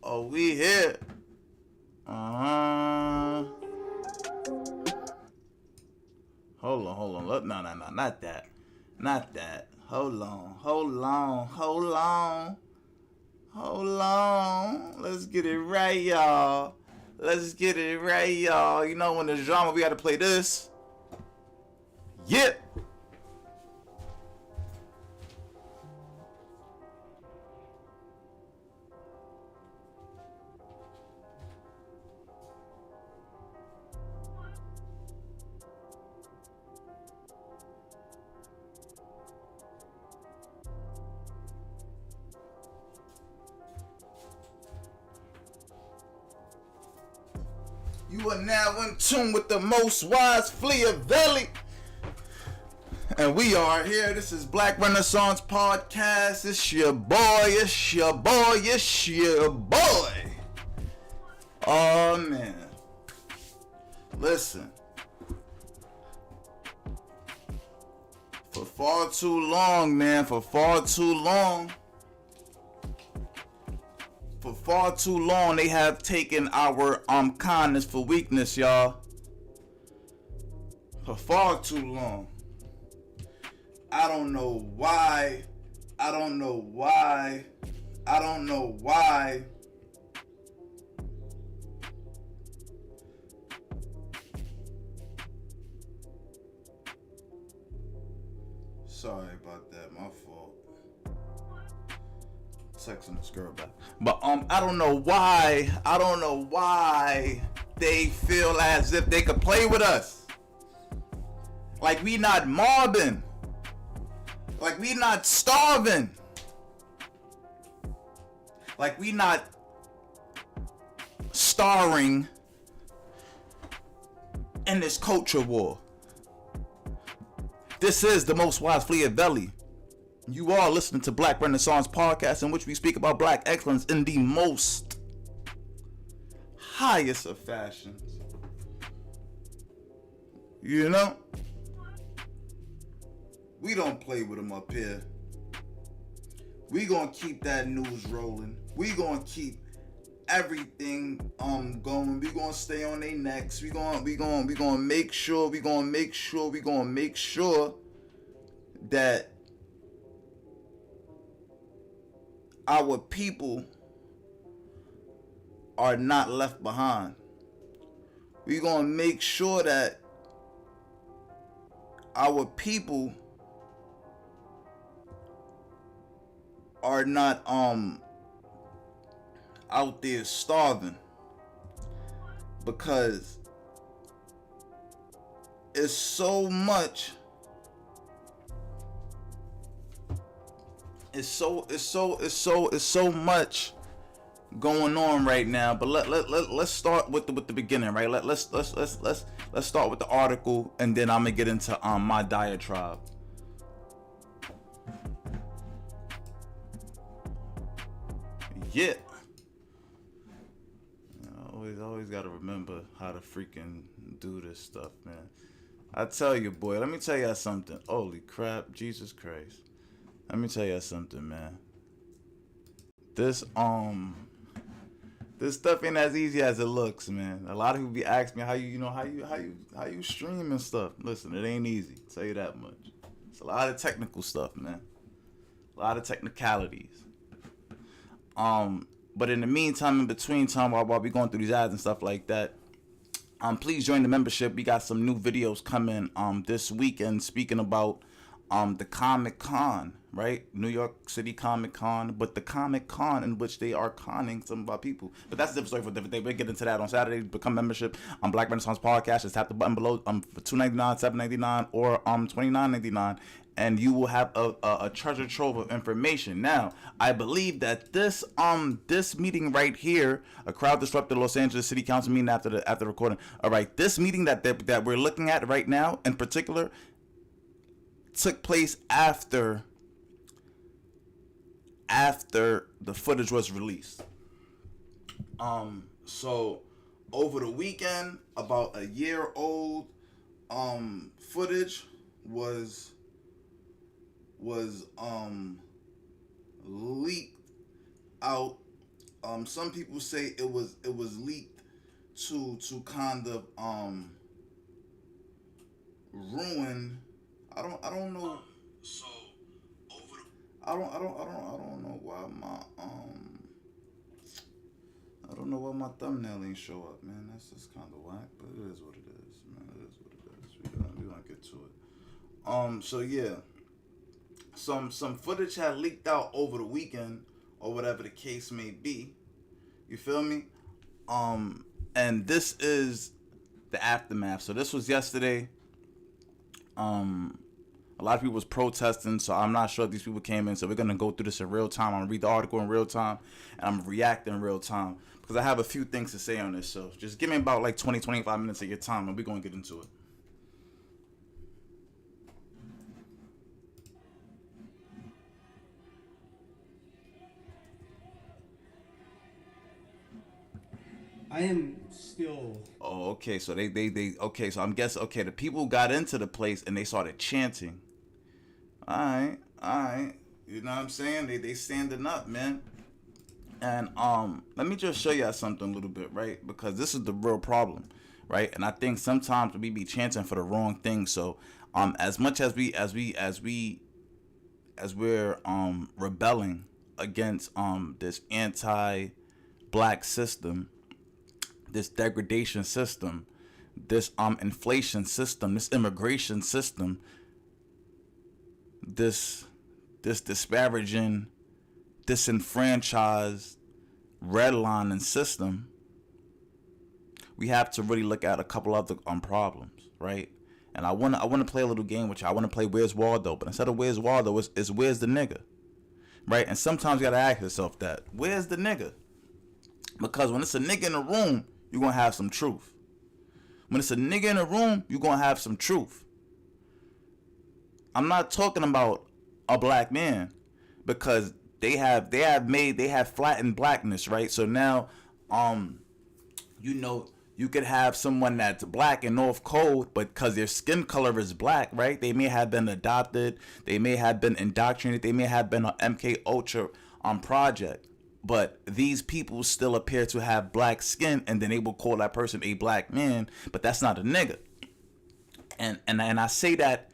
Oh, we here. Hold on. Look, no, not that. Not that. Hold on. Let's get it right, y'all. You know, when there's drama, we gotta play this. Yep. You are now in tune with the most wise FBAvsTheWorld. And we are here. This is Black Renaissance Podcast. It's your boy. Oh, man. Listen. For far too long, they have taken our kindness for weakness, y'all. For far too long. I don't know why. Sorry about that, my fault. Texting this girl back. But I don't know why they feel as if they could play with us. Like we not mobbing. Like we not starving. Like we not starring in this culture war. This is the most wise FBAvsTheWorld. You are listening to Black Renaissance Podcast, in which we speak about black excellence in the most highest of fashions. You know? We don't play with them up here. We gonna keep that news rolling. We gonna keep everything going. We gonna stay on their necks. We gonna make sure that our people are not left behind. We gonna make sure that our people are not out there starving, because it's so much much going on right now. But let's start with the beginning, right? Let's start with the article, and then I'm gonna get into my diatribe. Yeah. Always gotta remember how to freaking do this stuff, man. I tell you, boy, let me tell you something. Holy crap, Jesus Christ. Let me tell you something, man. This stuff ain't as easy as it looks, man. A lot of people be asking me how you stream and stuff. Listen, it ain't easy. I'll tell you that much. It's a lot of technical stuff, man. A lot of technicalities. But in the meantime, in between time, while we going through these ads and stuff like that, please join the membership. We got some new videos coming this weekend, speaking about the Comic-Con, right? New York City Comic-Con, but the Comic-Con in which they are conning some of our people. But that's a different story for a different day. We'll get into that on Saturday. Become membership on Black Renaissance Podcast. Just tap the button below for $2.99, $7.99, or $29.99. And you will have a treasure trove of information. Now, I believe that this meeting right here, a crowd disrupted Los Angeles City Council meeting after the recording. All right, this meeting that we're looking at right now, in particular, took place after the footage was released. So over the weekend, about a year old footage was leaked out Some people say it was leaked to kind of ruin. I don't know. So over the I don't know why my I don't know why my thumbnail ain't show up, man. That's just kind of whack, but it is what it is, man. It is what it is. We gonna get to it. So yeah, some footage had leaked out over the weekend or whatever the case may be. You feel me? And this is the aftermath. So this was yesterday. A lot of people was protesting, so I'm not sure if these people came in. So we're gonna go through this in real time. I'm gonna read the article in real time, and I'm gonna react in real time because I have a few things to say on this. So just give me about like 20-25 minutes of your time, and we're gonna get into it. I am still. Oh, okay. So they okay. So I'm guessing okay. The people got into the place and they started chanting. All right. You know what I'm saying? They standing up, man. And let me just show y'all something a little bit, right? Because this is the real problem, right? And I think sometimes we be chanting for the wrong thing. So as much as we're rebelling against this anti-black system, this degradation system, this inflation system, this immigration system, this disparaging, disenfranchised, redlining system, we have to really look at a couple other problems, right? And I wanna play a little game with you. I wanna play Where's Waldo, but instead of Where's Waldo, it's Where's the nigga, right? And sometimes you gotta ask yourself that, where's the nigga? Because when it's a nigga in the room, you're gonna have some truth. When it's a nigga in the room, you're gonna have some truth. I'm not talking about a black man, because they have flattened blackness, right? So now, you know, you could have someone that's black and North Code, but because their skin color is black, right? They may have been adopted, they may have been indoctrinated, they may have been an MK Ultra project, but these people still appear to have black skin, and then they will call that person a black man, but that's not a nigga. And I say that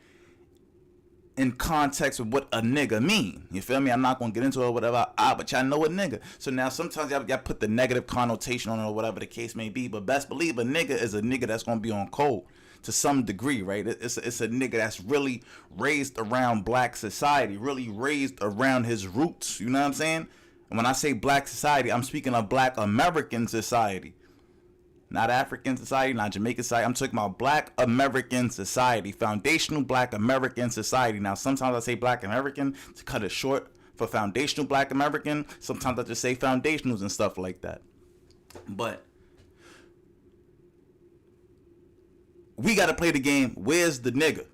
in context of what a nigga mean. You feel me? I'm not gonna get into it or whatever, but y'all know a nigga. So now sometimes y'all put the negative connotation on it or whatever the case may be, but best believe a nigga is a nigga that's gonna be on code to some degree, right? It's a nigga that's really raised around black society, really raised around his roots. You know what I'm saying? And when I say black society, I'm speaking of black American society. Not African society, not Jamaican society. I'm talking about black American society, foundational black American society. Now, sometimes I say black American to cut it short for foundational black American. Sometimes I just say foundationals and stuff like that. But we got to play the game, where's the nigga?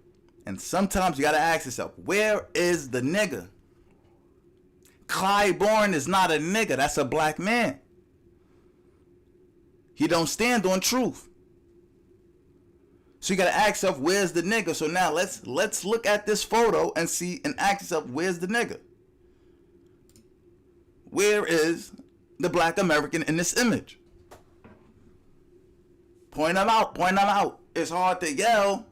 And sometimes you got to ask yourself, where is the nigga? Clyde Bourne is not a nigga. That's a black man. He don't stand on truth. So you gotta ask yourself, where's the nigga? So now let's look at this photo and see and ask yourself, where's the nigga? Where is the black American in this image? Point them out, point them out. It's hard to yell.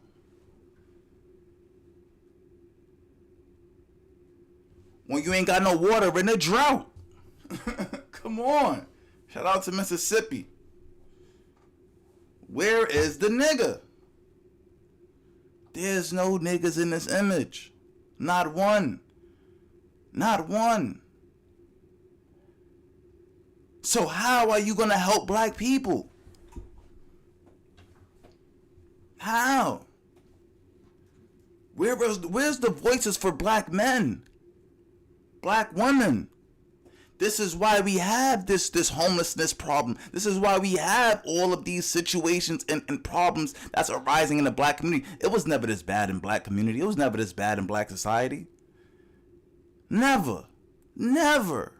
When you ain't got no water in a drought. Come on. Shout out to Mississippi. Where is the nigga? There's no niggas in this image. Not one. Not one. So how are you gonna help black people? How? Where's the voices for black men? Black women? This is why we have this homelessness problem. This is why we have all of these situations and problems that's arising in the black community. It was never this bad in black community. It was never this bad in black society. Never. Never.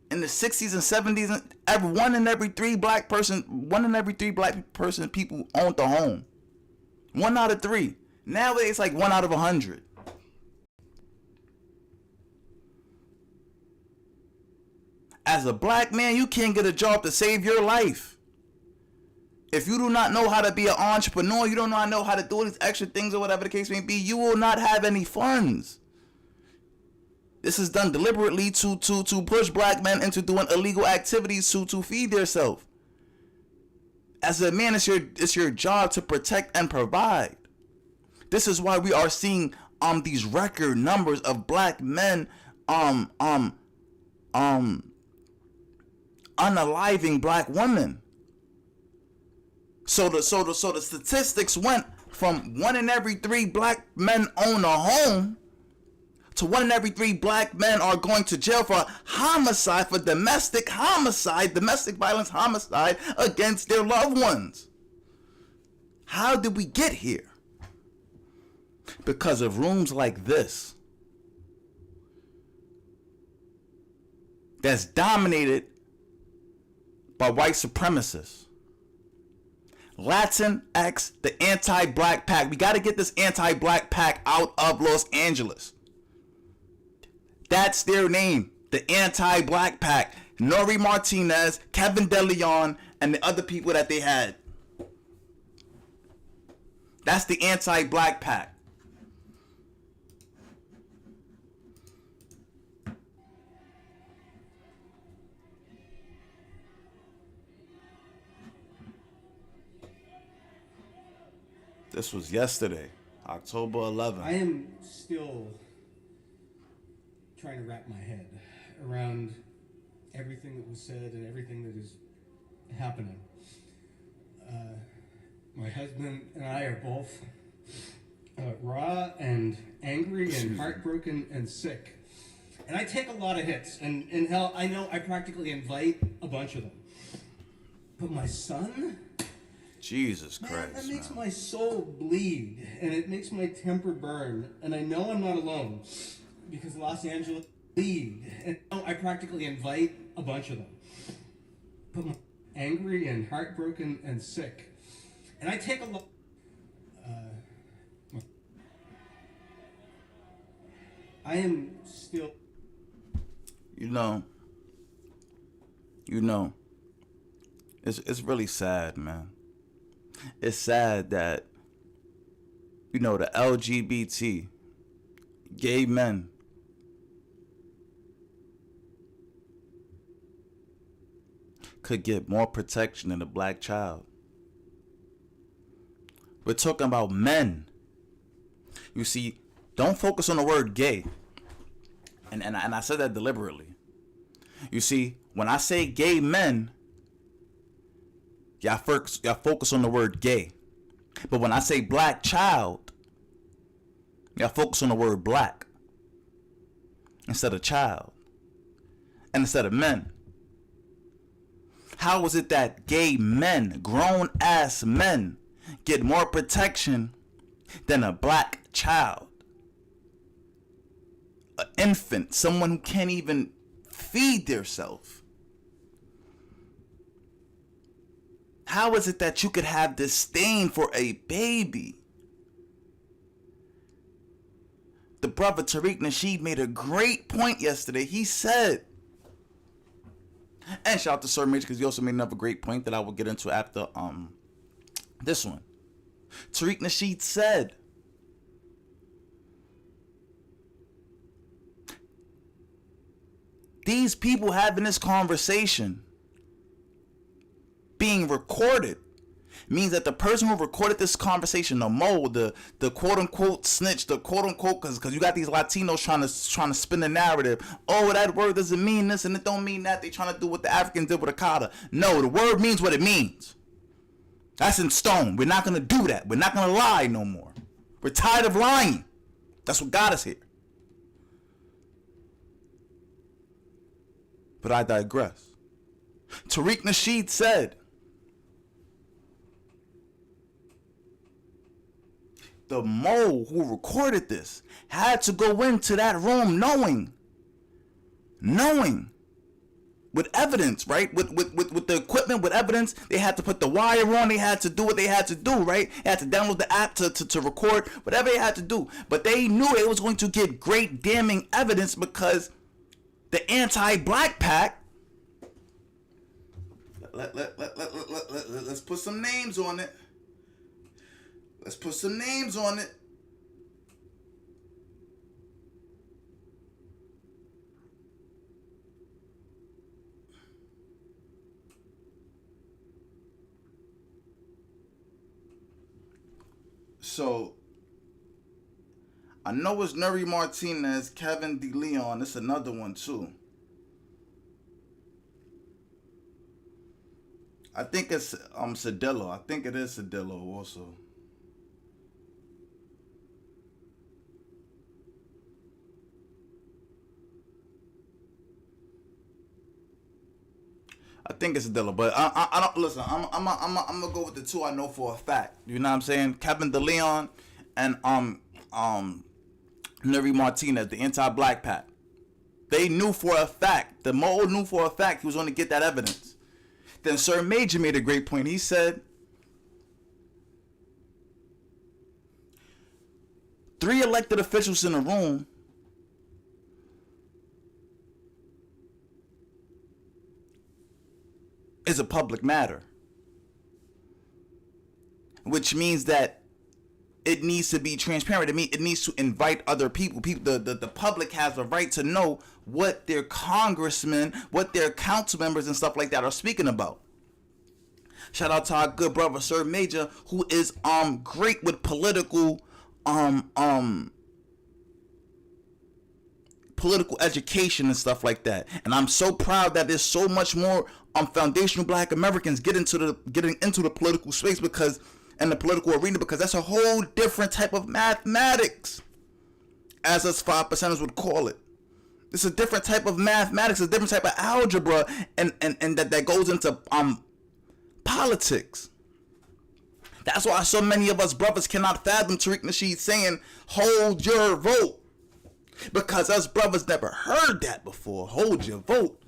In the 60s and 70s, one in every three black people owned a home. 1 out of 3. Nowadays, it's like 1 out of 100. As a black man, you can't get a job to save your life. If you do not know how to be an entrepreneur, you don't know how to do these extra things or whatever the case may be, you will not have any funds. This is done deliberately to push black men into doing illegal activities to feed themselves. As a man, it's your job to protect and provide. This is why we are seeing these record numbers of black men unaliving black women. So the statistics went from 1 in every 3 black men own a home to 1 in every 3 black men are going to jail for homicide, for domestic homicide, domestic violence homicide against their loved ones. How did we get here? Because of rooms like this that's dominated by white supremacists. Latinx, the anti-black pack. We got to get this anti-black pack out of Los Angeles. That's their name, the anti-black pack. Nury Martinez, Kevin DeLeon, and the other people that they had. That's the anti-black pack. This was yesterday, October 11th. I am still trying to wrap my head around everything that was said and everything that is happening. My husband and I are both raw and angry and heartbroken and sick. And I take a lot of hits. And hell, I know I practically invite a bunch of them. But my son... Jesus Christ, that makes my soul bleed, and it makes my temper burn, and I know I'm not alone, because Los Angeles bleed, and I practically invite a bunch of them. But I'm angry and heartbroken and sick, and I take a lot. I am still. You know. It's really sad, man. It's sad that, the LGBT, gay men, could get more protection than a black child. We're talking about men. You see, don't focus on the word gay. And I said that deliberately. You see, when I say gay men, y'all focus on the word gay. But when I say black child, y'all focus on the word black instead of child and instead of men. How is it that gay men, grown ass men, get more protection than a black child? An infant, someone who can't even feed themselves. How is it that you could have disdain for a baby? The brother Tariq Nasheed made a great point yesterday. He said, and shout out to Sir Mitch because he also made another great point that I will get into after this one. Tariq Nasheed said, these people having this conversation being recorded means that the person who recorded this conversation, the mole, the quote unquote snitch, the quote unquote, because you got these Latinos trying to spin the narrative. Oh, that word doesn't mean this and it don't mean that. They trying to do what the Africans did with Akata. No, the word means what it means. That's in stone. We're not gonna do that. We're not gonna lie no more. We're tired of lying. That's what got us here. But I digress. Tariq Nasheed said, the mole who recorded this had to go into that room knowing with evidence, right? With the equipment, with evidence. They had to put the wire on. They had to do what they had to do, right? They had to download the app to record whatever they had to do. But they knew it was going to get great damning evidence because the anti-black pack Let's put some names on it. Let's put some names on it. So, I know it's Nury Martinez, Kevin DeLeon. It's another one too. I think it's Cedillo. I think it is Cedillo also. I think it's Cedillo, but I don't listen. I'm gonna go with the two I know for a fact. You know what I'm saying? Kevin DeLeon and Nury Martinez, the anti-black pack. They knew for a fact. The Mo knew for a fact he was going to get that evidence. Then Sir Major made a great point. He said, 3 elected officials in a room is a public matter. Which means that it needs to be transparent. It needs to invite other people. The public has a right to know what their congressmen, what their council members and stuff like that are speaking about. Shout out to our good brother Sir Major, who is great with political education and stuff like that. And I'm so proud that there's so much more foundational black Americans getting into the political space, because in the political arena, because that's a whole different type of mathematics, as us 5%ers would call it. It's a different type of mathematics, a different type of algebra, and that goes into politics. That's why so many of us brothers cannot fathom Tariq Nasheed saying, hold your vote. Because us brothers never heard that before. Hold your vote.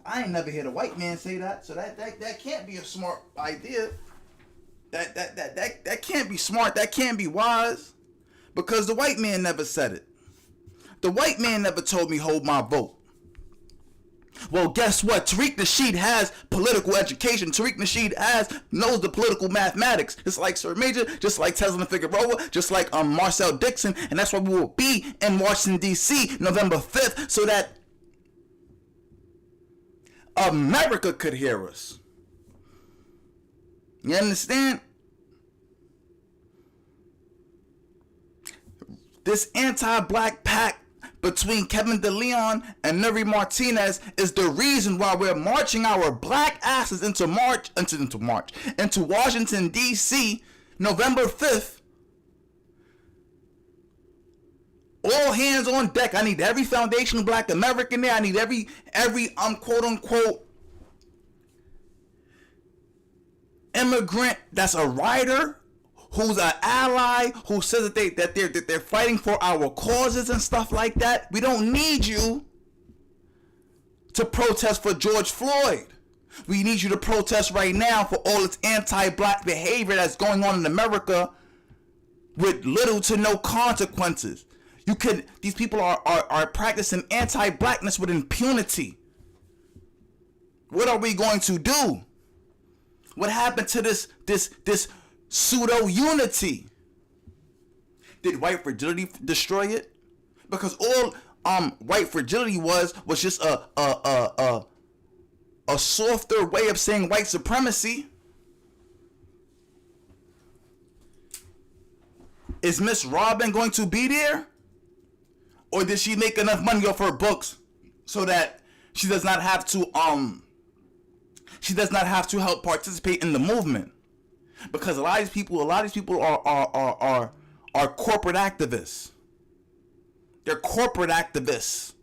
I ain't never heard a white man say that, so that can't be a smart idea. That can't be smart. That can't be wise, because the white man never said it. The white man never told me hold my vote. Well, guess what? Tariq Nasheed has political education. Tariq Nasheed knows the political mathematics. Just like Sir Major, just like Tesla Figueroa, just like Marcel Dixon, and that's why we will be in Washington D.C. November 5th, so that America could hear us. You understand? This anti-black pact between Kevin DeLeon and Nury Martinez is the reason why we're marching our black asses into Washington D.C. November 5th. All hands on deck. I need every foundational black American there. I need every quote unquote immigrant that's a writer, who's an ally, who says that they're fighting for our causes and stuff like that. We don't need you to protest for George Floyd. We need you to protest right now for all this anti-black behavior that's going on in America with little to no consequences. These people are practicing anti-blackness with impunity. What are we going to do? What happened to this pseudo unity? Did white fragility destroy it? Because all white fragility was just a softer way of saying white supremacy. Is Miss Robin going to be there? Or did she make enough money off her books so that she does not have to help participate in the movement? Because a lot of these people are corporate activists. They're corporate activists.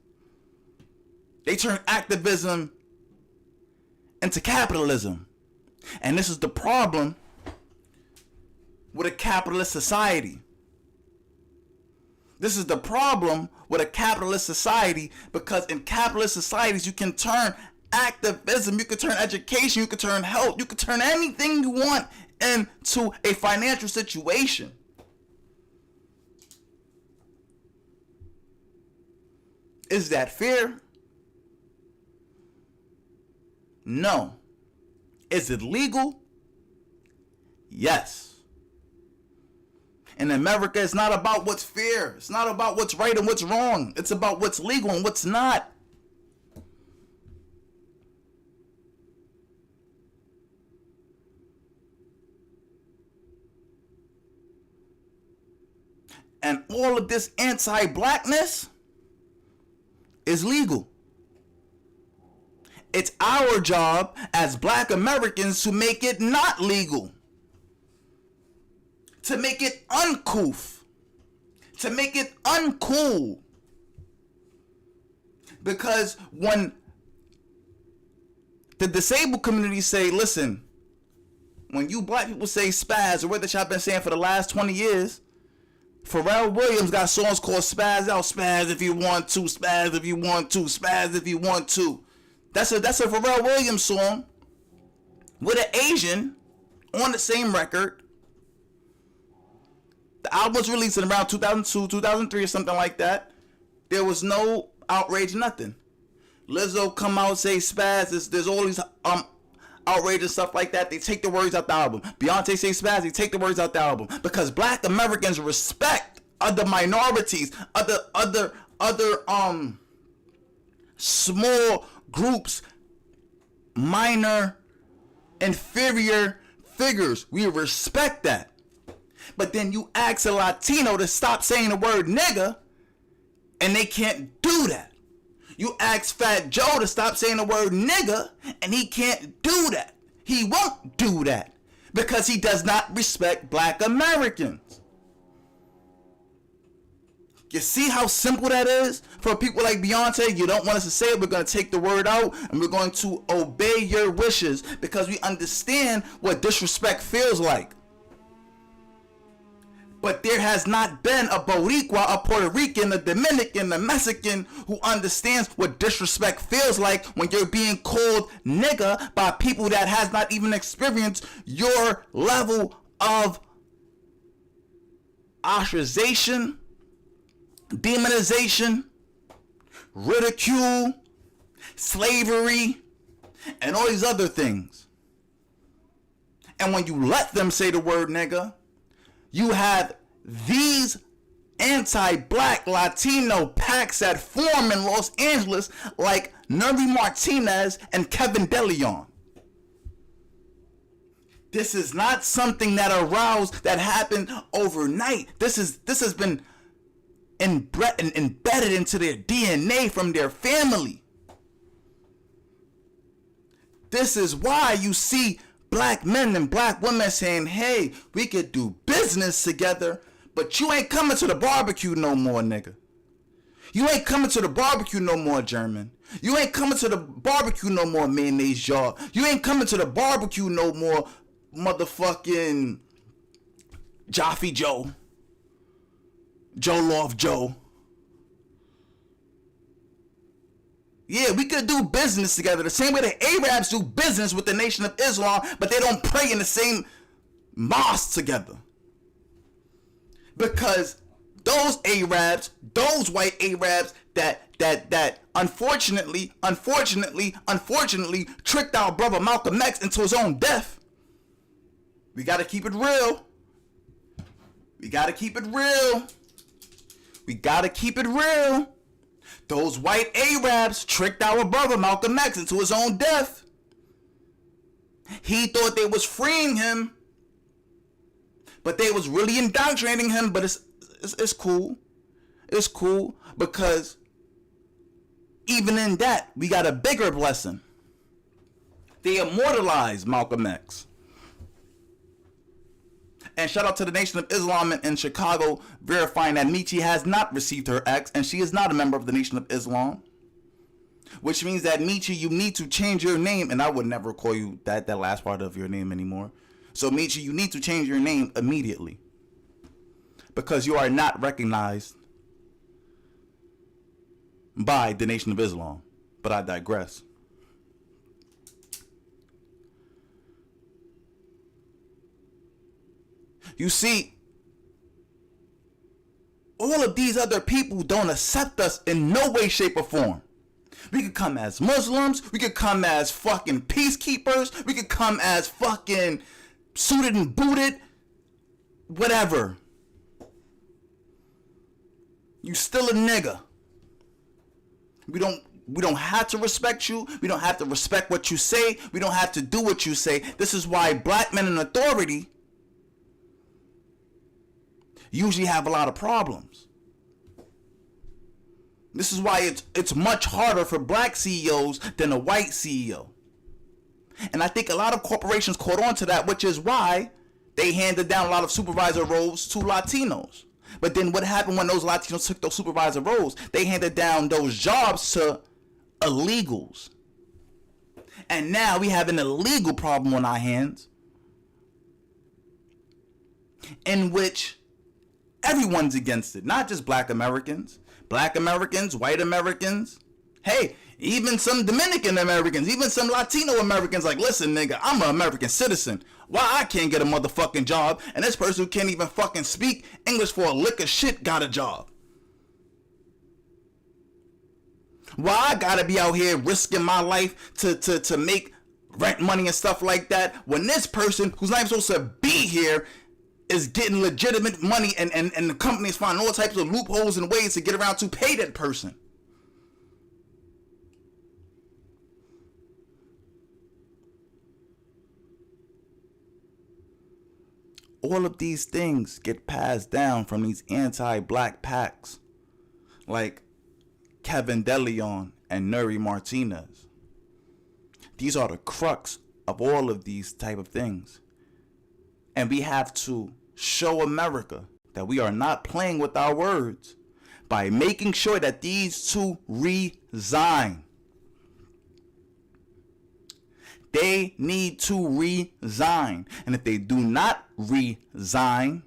They turn activism into capitalism. And this is the problem with a capitalist society. This is the problem with a capitalist society, because in capitalist societies you can turn activism, you can turn education, you can turn health, you can turn anything you want into a financial situation. Is that fair? No. Is it legal? Yes. In America, it's not about what's fair. It's not about what's right and what's wrong. It's about what's legal and what's not. And all of this anti-blackness is legal. It's our job as Black Americans to make it not legal. To make it uncouth. To make it uncool. Because when the disabled community say, listen, when you Black people say spaz, or what that y'all been saying for the last 20 years, Pharrell Williams got songs called Spaz Out, Spaz If You Want To, Spaz If You Want To, Spaz If You Want To. That's a Pharrell Williams song with an Asian on the same record. The album was released in around 2002, 2003 or something like that. There was no outrage, nothing. Lizzo come out, say spaz, there's all these outrage and stuff like that. They take the words out the album. Beyonce say spaz, they take the words out the album. Because Black Americans respect other minorities, other small groups, minor, inferior figures. We respect that. But then you ask a Latino to stop saying the word nigga, and they can't do that. You ask Fat Joe to stop saying the word nigga, and he can't do that. He won't do that because he does not respect Black Americans. You see how simple that is? For people like Beyonce, you don't want us to say it, we're going to take the word out and we're going to obey your wishes because we understand what disrespect feels like. But there has not been a Boricua, a Puerto Rican, a Dominican, a Mexican who understands what disrespect feels like when you're being called nigga by people that has not even experienced your level of ostracization, demonization, ridicule, slavery, and all these other things. And when you let them say the word nigga, you have these anti-Black Latino packs that form in Los Angeles like Nury Martinez and Kevin DeLeon. This is not something that aroused, that happened overnight. This has been embedded into their DNA from their family. This is why you see Black men and Black women saying, hey, we could do business together, but you ain't coming to the barbecue no more, nigga. You ain't coming to the barbecue no more, German. You ain't coming to the barbecue no more, mayonnaise jar. You ain't coming to the barbecue no more, motherfucking Jaffe Joe. Joe Love Joe. Yeah, we could do business together the same way the Arabs do business with the Nation of Islam, but they don't pray in the same mosque together. Because those Arabs, those white Arabs that unfortunately tricked our brother Malcolm X into his own death. We got to keep it real. We got to keep it real. We got to keep it real. Those white Arabs tricked our brother Malcolm X into his own death. He thought they was freeing him, but they was really indoctrinating him. But it's cool. It's cool because even in that, we got a bigger blessing. They immortalized Malcolm X. And shout out to the Nation of Islam in Chicago verifying that Michi has not received her X and she is not a member of the Nation of Islam. Which means that Michi, you need to change your name. And I would never call you that last part of your name anymore. So Michi, you need to change your name immediately. Because you are not recognized by the Nation of Islam. But I digress. You see, all of these other people don't accept us in no way, shape, or form. We could come as Muslims. We could come as fucking peacekeepers. We could come as fucking suited and booted. Whatever. You still a nigga. We don't have to respect you. We don't have to respect what you say. We don't have to do what you say. This is why black men in authority usually have a lot of problems. This is why it's much harder for black CEOs than a white CEO. And I think a lot of corporations caught on to that, which is why they handed down a lot of supervisor roles to Latinos. But then what happened when those Latinos took those supervisor roles? They handed down those jobs to illegals. And now we have an illegal problem on our hands in which everyone's against it. Not just black Americans, white Americans. Hey, even some Dominican Americans, even some Latino Americans. Like, listen, nigga, I'm an American citizen. Why I can't get a motherfucking job? And this person who can't even fucking speak English for a lick of shit got a job. Why I gotta be out here risking my life to make rent money and stuff like that when this person who's not even supposed to be here is getting legitimate money and the company's finding all types of loopholes and ways to get around to pay that person? All of these things get passed down from these anti-black packs like Kevin DeLeon and Nury Martinez. These are the crux of all of these type of things. And we have to show America that we are not playing with our words by making sure that these two resign. They need to resign. And if they do not resign,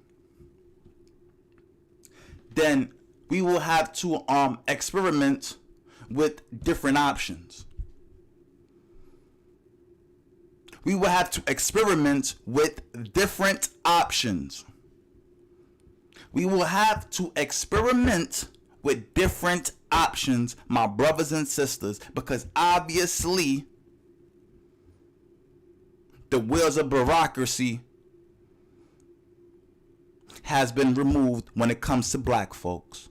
then we will have to experiment with different options. We will have to experiment with different options. We will have to experiment with different options, my brothers and sisters, because obviously the wheels of bureaucracy has been removed when it comes to black folks.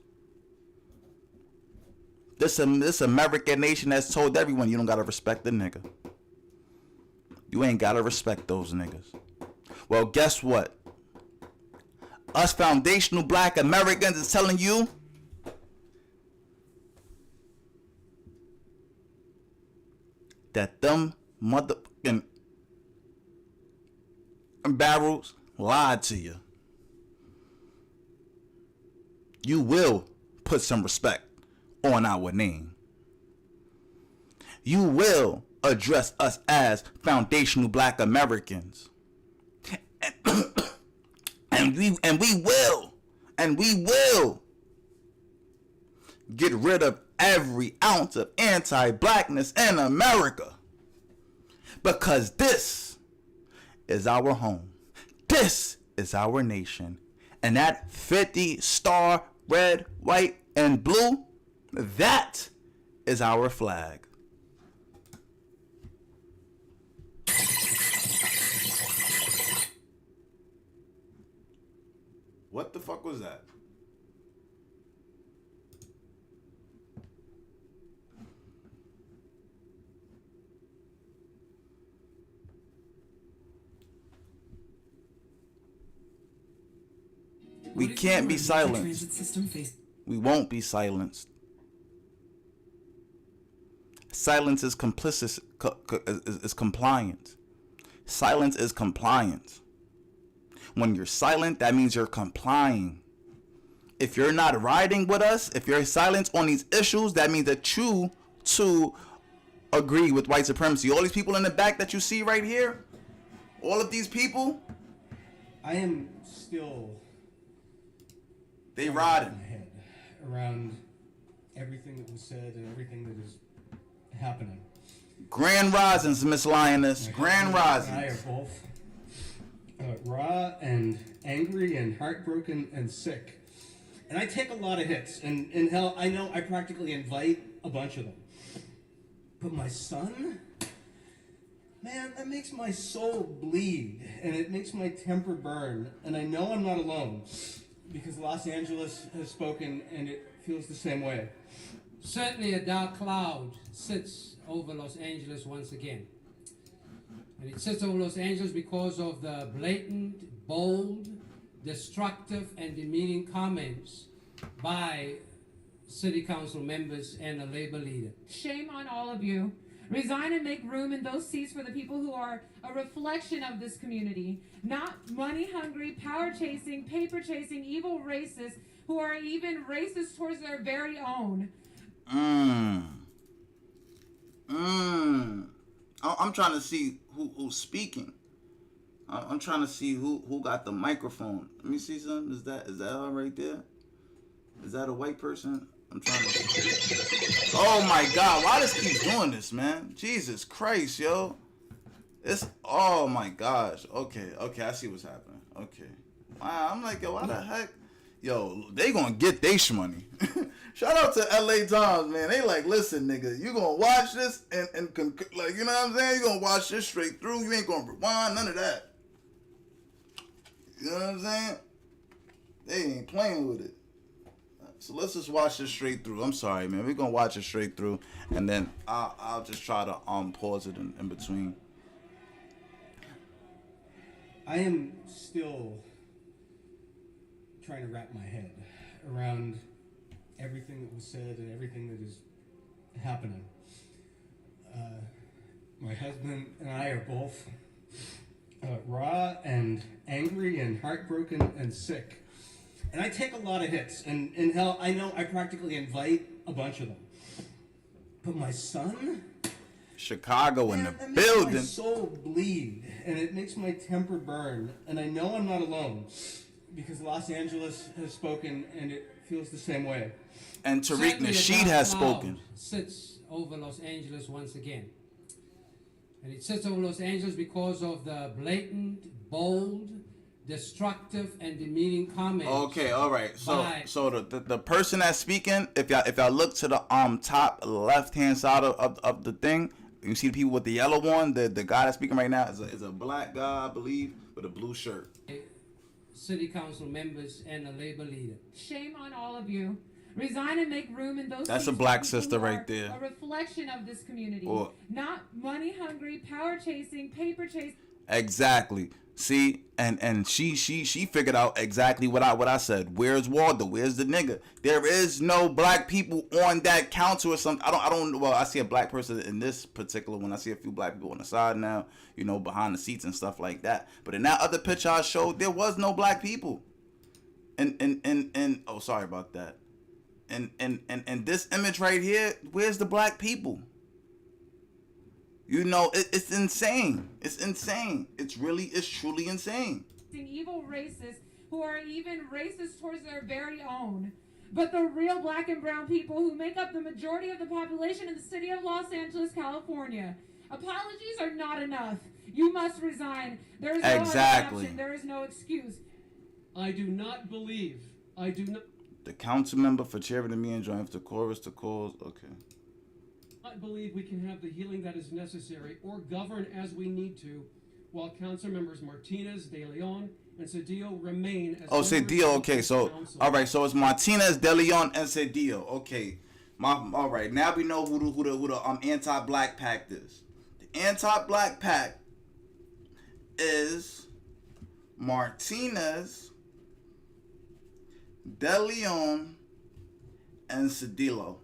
This American nation has told everyone you don't gotta respect the nigga. You ain't gotta respect those niggas. Well, guess what? Us foundational black Americans is telling you that them motherfucking barrels lied to you. You will put some respect on our name. You will address us as foundational black Americans. And we will get rid of every ounce of anti-blackness in America. Because this is our home. This is our nation. And that 50-star red, white, and blue, that is our flag. What the fuck was that? We can't be silenced. We won't be silenced. Silence is complicit, is compliance. Silence is compliance. When you're silent, that means you're complying. If you're not riding with us, if you're silent on these issues, that means that you too agree with white supremacy. All these people in the back that you see right here, all of these people, I am still they riding my head around everything that was said and everything that is happening. Grand risings, Miss Lioness. Grand risings. I are both raw and angry and heartbroken and sick. And I take a lot of hits. And hell, I know I practically invite a bunch of them. But my son, man, that makes my soul bleed, and it makes my temper burn, and I know I'm not alone, because Los Angeles has spoken, and it feels the same way. Certainly a dark cloud sits over Los Angeles once again. And it sits over Los Angeles because of the blatant, bold, destructive, and demeaning comments by city council members and a labor leader. Shame on all of you. Resign and make room in those seats for the people who are a reflection of this community, not money-hungry, power-chasing, paper-chasing, evil racists who are even racist towards their very own. I'm trying to see who's speaking. I'm trying to see who got the microphone. Let me see something. Is that her right there? Is that a white person? I'm trying to. Oh my God! Why this keeps doing this, man? Jesus Christ, yo! It's oh my gosh. Okay, I see what's happening. Okay, wow. I'm like, yo, why the heck? Yo, they gonna get they shmoney. Shout out to LA Times, man. They like, listen, nigga, you gonna watch this and like, you know what I'm saying? You gonna watch this straight through. You ain't gonna rewind, none of that. You know what I'm saying? They ain't playing with it. So let's just watch this straight through. I'm sorry, man. We're gonna watch it straight through, and then I'll just try to pause it in between. I am still trying to wrap my head around everything that was said and everything that is happening. My husband and I are both raw and angry and heartbroken and sick. And I take a lot of hits, and hell, I know I practically invite a bunch of them. But my son, Chicago in man, the that building. makes my soul bleed, and it makes my temper burn. And I know I'm not alone, because Los Angeles has spoken, and it feels the same way. And Tariq Certainly a Nasheed dark has cloud spoken. sits over Los Angeles once again. And it sits over Los Angeles because of the blatant, bold, destructive, and demeaning comments. Okay, all right. So the person that's speaking, if y'all look to the top left hand side of the thing, you see the people with the yellow one. The guy that's speaking right now is a black guy, I believe, with a blue shirt. City council members and a labor leader. Shame on all of you. Resign and make room in those That's seats a black for people sister who right are there. a reflection of this community, Or- not money-hungry, power-chasing, paper-chasing. Exactly. See, and she figured out exactly what I said. Where's Waldo? Where's the nigga? There is no black people on that council or something. I don't. Well, I see a black person in this particular one. I see a few black people on the side now. You know, behind the seats and stuff like that. But in that other picture I showed, there was no black people. And oh, sorry about that. And this image right here, where's the black people? You know, it's insane. It's insane. It's truly insane. Evil racists who are even racist towards their very own. But the real black and brown people who make up the majority of the population in the city of Los Angeles, California. Apologies are not enough. You must resign. There is no Exactly. other option. There is no excuse. I do not believe. I do not. The council member for Charity Me and join the chorus to cause. Okay. I believe we can have the healing that is necessary or govern as we need to while council members Martinez, De Leon, and Cedillo remain as Cedillo, okay, so council. all right, so it's Martinez, De Leon, and Cedillo. Okay. All right, now we know who the anti-black pact is. The anti-black pact is Martinez, De Leon, and Cedillo.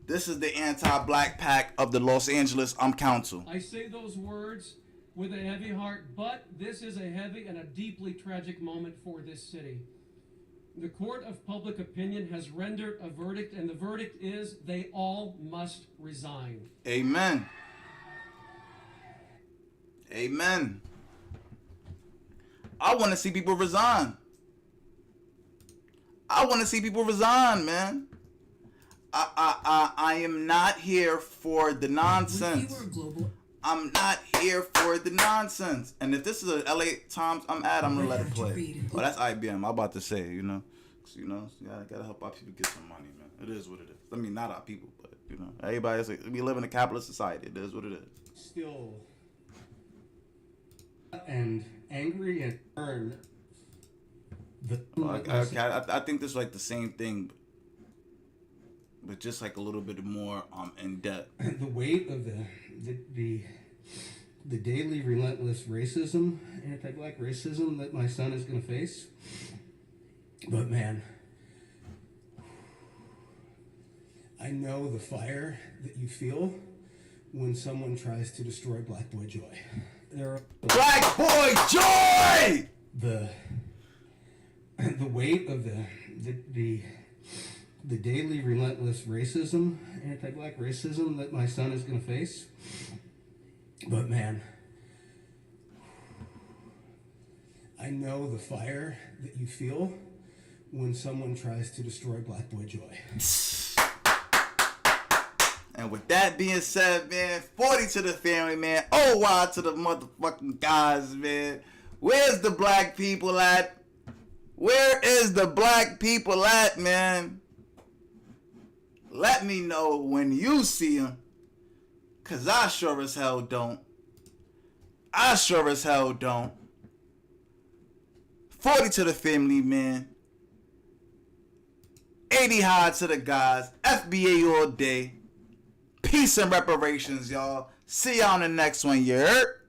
This is the anti-black pact of the Los Angeles Council. I say those words with a heavy heart, but this is a heavy and a deeply tragic moment for this city. The court of public opinion has rendered a verdict, and the verdict is they all must resign. Amen. Amen. I want to see people resign. I want to see people resign, man. I am not here for the nonsense. I'm not here for the nonsense. And if this is a LA Times I'm gonna let it play. Well, that's IBM. I'm about to say, you know, you gotta help our people get some money, man. It is what it is. I mean, not our people, but You know, everybody's like, we live in a capitalist society. It is what it is. Still and angry and burn. I think this is like the same thing, but just like a little bit more in depth. The weight of the daily relentless racism, anti-black racism that my son is going to face. But man, I know the fire that you feel when someone tries to destroy Black Boy Joy. Black Boy Joy! The weight of the daily relentless racism, anti-black racism that my son is going to face. But man, I know the fire that you feel when someone tries to destroy Black Boy Joy. And with that being said, man, 40 to the family, man. Oh, wow to the motherfucking guys, man. Where's the black people at? Where is the black people at, man? Let me know when you see them. Because I sure as hell don't. I sure as hell don't. 40 to the family, man. 80 high to the guys. FBA all day. Peace and reparations, y'all. See y'all on the next one, you heard?